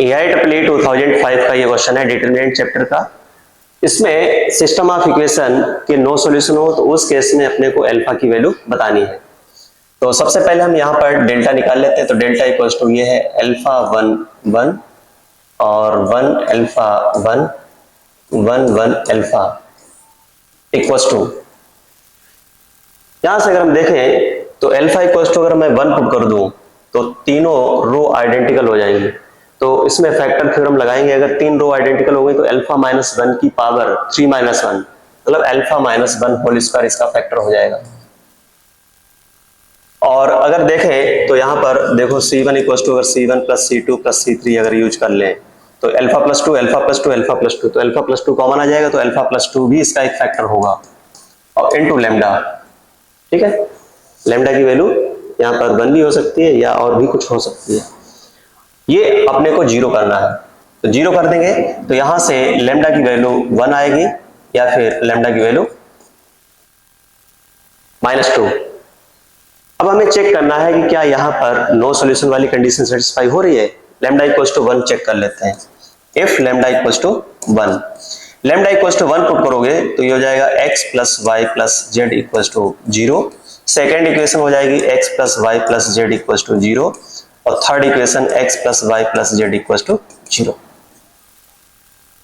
AIEEE 2005 का ये question है डिटरमिनेंट चैप्टर का। इसमें सिस्टम ऑफ इक्वेशन के नो सॉल्यूशन हो तो उस केस में अपने को अल्फा की वैल्यू बतानी है। तो सबसे पहले हम यहाँ पर डेल्टा निकाल लेते हैं। तो डेल्टा इक्वल्स टू ये है अल्फा 1 1 और 1 अल्फा 1 1 1 अल्फा इक्वल्स टू, यहां से अगर हम देखें तो अल्फा इक्वल्स टू अगर मैं 1 पुट कर दूं तो तीनों रो आइडेंटिकल हो जाएंगी। तो इसमें फैक्टर थ्योरम लगाएंगे, अगर तीन रो आइडेंटिकल हो गई तो अल्फा माइनस 1 की पावर 3 माइनस 1 मतलब अल्फा माइनस 1 होल स्क्वायर इसका फैक्टर हो जाएगा। और अगर देखें तो यहां पर देखो C1 इक्वल्स टू अगर C1 plus C2 plus C3 अगर यूज कर लें तो alpha plus 2 alpha plus 2 alpha plus 2, तो अल्फा प्लस 2 कॉमन आ जाएगा तो अल्फा प्लस 2 भी इसका एक फैक्टर होगा और इनटू लैम्डा। ठीक है, लैम्डा की वैल्यू यहाँ पर 1 भी हो सकती है या और भी कुछ हो सकती है। ये अपने को जीरो करना है तो जीरो कर देंगे तो यहां से लैम्डा की वैल्यू 1 आएगी या फिर लैम्डा की वैल्यू -2। अब हमें चेक करना है कि क्या यहाँ पर नो सॉल्यूशन वाली कंडीशन सेटिस्फाई हो रही है। लैम्डा इक्वल्स टू 1 चेक कर लेते हैं। If lambda equals to 1, lambda equals to 1 put करोगे तो ये हो जाएगा x plus y plus z equals to 0। Second equation हो जाएगी x plus y plus z equals to 0 और third equation x plus y plus z equals to 0।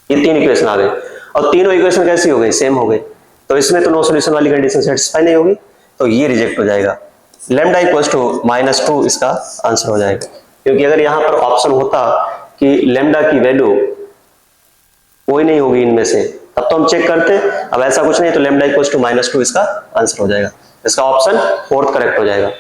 ये तीन इक्वेशन आ गए और तीनों इक्वेशन कैसी हो गई, सेम हो गई। तो इसमें तो नो सॉल्यूशन वाली कंडीशन सेटिस्फाई नहीं होगी तो ये रिजेक्ट हो जाएगा। लैम्डा इक्वल्स टू -2 इसका आंसर हो जाएगा, क्योंकि अगर यहां पर ऑप्शन होता कि लैम्डा की वैल्यू कोई नहीं होगी इनमें से तब तो हम चेक करते। अब ऐसा कुछ नहीं तो लैम्डा इक्वल्स टू -2 इसका आंसर हो जाएगा। इसका ऑप्शन फोर्थ करेक्ट हो जाएगा।